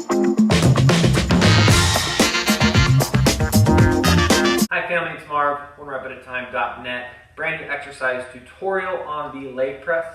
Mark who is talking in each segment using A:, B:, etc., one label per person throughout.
A: Hi family, it's Marv, OneRepAtATime.net. Brand new exercise tutorial on the leg press.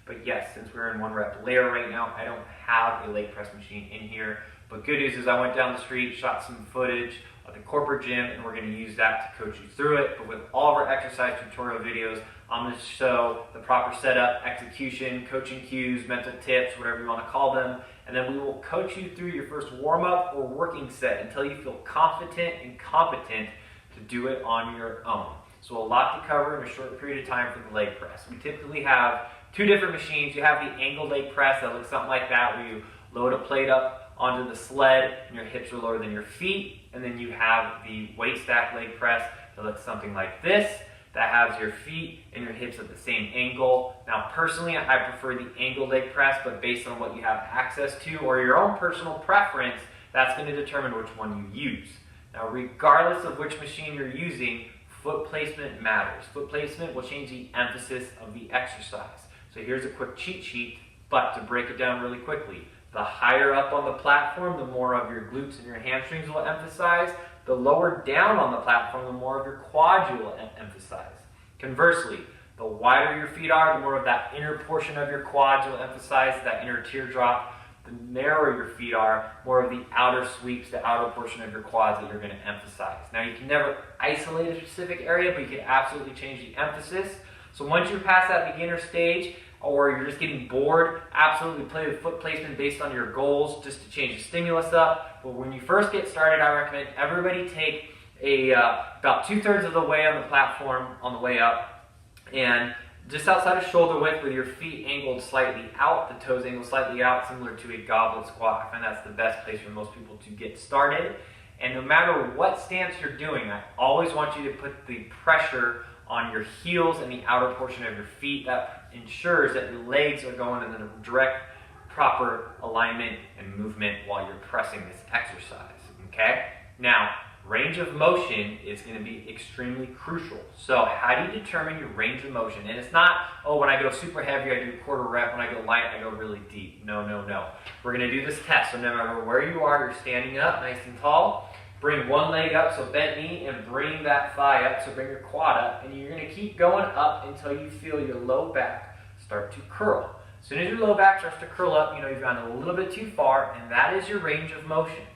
A: But yes, since we're in one rep layer right now, I don't have a leg press machine in here. But good news is I went down the street, shot some footage of the corporate gym, and we're going to use that to coach you through it. But with all of our exercise tutorial videos, I'm going to show the proper setup, execution, coaching cues, mental tips, whatever you want to call them. And then we will coach you through your first warm-up or working set until you feel confident and competent to do it on your own. So a lot to cover in a short period of time for the leg press. We typically have two different machines. You have the angle leg press that looks something like that, where you load a plate up onto the sled and your hips are lower than your feet. And then you have the weight stack leg press that looks something like this, that has your feet and your hips at the same angle. Now personally, I prefer the angle leg press, but based on what you have access to or your own personal preference, that's going to determine which one you use. Now, regardless of which machine you're using, foot placement matters. Foot placement will change the emphasis of the exercise. So here's a quick cheat sheet, but to break it down really quickly, the higher up on the platform, the more of your glutes and your hamstrings will emphasize. The lower down on the platform, the more of your quads you will emphasize. Conversely, the wider your feet are, the more of that inner portion of your quads you'll emphasize, that inner teardrop. The narrower your feet are, more of the outer sweeps, the outer portion of your quads that you're going to emphasize. Now, you can never isolate a specific area, but you can absolutely change the emphasis. So once you're past that beginner stage, or you're just getting bored, absolutely play with foot placement based on your goals, just to change the stimulus up. But when you first get started, I recommend everybody take about 2/3 of the way on the platform on the way up, and just outside of shoulder width with your feet angled slightly out, the toes angled slightly out, similar to a goblet squat. I find that's the best place for most people to get started. And no matter what stance you're doing, I always want you to put the pressure on your heels and the outer portion of your feet. That ensures that your legs are going in the direct, proper alignment and movement while you're pressing this exercise, okay? Now, range of motion is going to be extremely crucial. So how do you determine your range of motion? And it's not, oh, when I go super heavy, I do a quarter rep. When I go light, I go really deep. No, no, no. We're going to do this test. So no matter where you are, you're standing up nice and tall. Bring one leg up, so bent knee, and bring that thigh up, so bring your quad up. And you're going to keep going up until you feel your low back start to curl. As soon as your low back starts to curl up, you know you've gone a little bit too far, and that is your range of motion.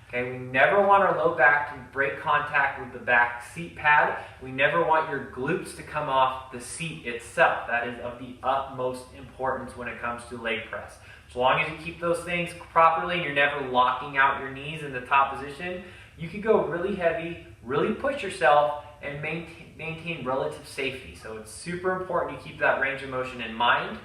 A: Okay, we never want our low back to break contact with the back seat pad. We never want your glutes to come off the seat itself. That is of the utmost importance when it comes to leg press. As long as you keep those things properly and you're never locking out your knees in the top position, you can go really heavy, really push yourself, and maintain relative safety. So it's super important you keep that range of motion in mind.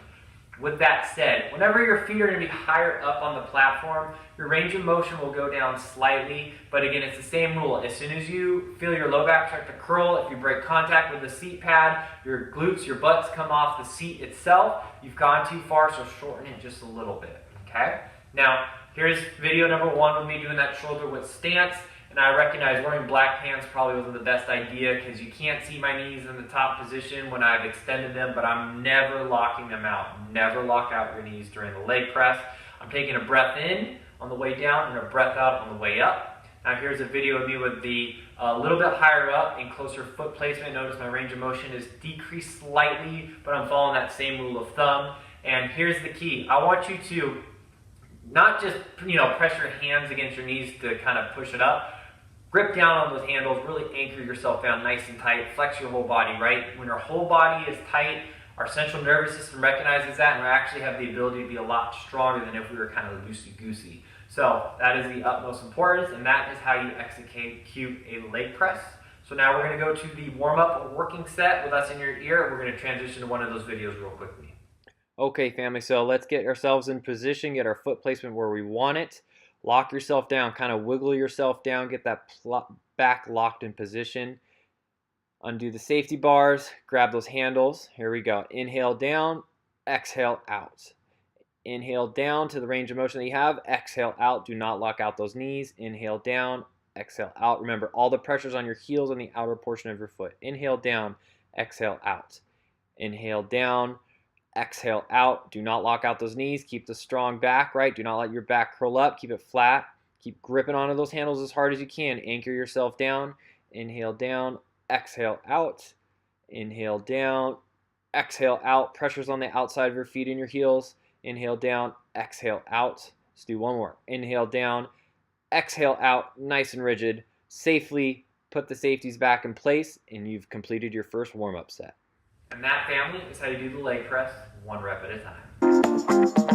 A: With that said, whenever your feet are going to be higher up on the platform, your range of motion will go down slightly. But again, it's the same rule. As soon as you feel your low back start to curl, if you break contact with the seat pad, your glutes, your butts come off the seat itself, you've gone too far, so shorten it just a little bit, okay? Now, here's video number 1 with me doing that shoulder width stance. And I recognize wearing black pants probably wasn't the best idea because you can't see my knees in the top position when I've extended them, but I'm never locking them out. Never lock out your knees during the leg press. I'm taking a breath in on the way down and a breath out on the way up. Now here's a video of me with the little bit higher up and closer foot placement. Notice my range of motion is decreased slightly, but I'm following that same rule of thumb. And here's the key. I want you to not just press your hands against your knees to kind of push it up. Grip down on those handles, really anchor yourself down nice and tight, flex your whole body, right? When our whole body is tight, our central nervous system recognizes that, and we actually have the ability to be a lot stronger than if we were kind of loosey-goosey. So that is the utmost importance, and that is how you execute a leg press. So now we're going to go to the warm-up or working set with us in your ear, and we're going to transition to one of those videos real quickly. Okay, family, so let's get ourselves in position, get our foot placement where we want it. Lock yourself down, kind of wiggle yourself down, get that back locked in position. Undo the safety bars, grab those handles. Here we go. Inhale down, exhale out. Inhale down to the range of motion that you have. Exhale out. Do not lock out those knees. Inhale down, exhale out. Remember, all the pressure's on your heels and the outer portion of your foot. Inhale down, exhale out. Inhale down, exhale out. Do not lock out those knees. Keep the strong back, right? Do not let your back curl up. Keep it flat. Keep gripping onto those handles as hard as you can. Anchor yourself down. Inhale down, exhale out. Inhale down, exhale out. Pressure's on the outside of your feet and your heels. Inhale down, exhale out. Let's do one more. Inhale down, exhale out, nice and rigid. Safely put the safeties back in place, and you've completed your first warm-up set. And that, family, is how you do the leg press, one rep at a time.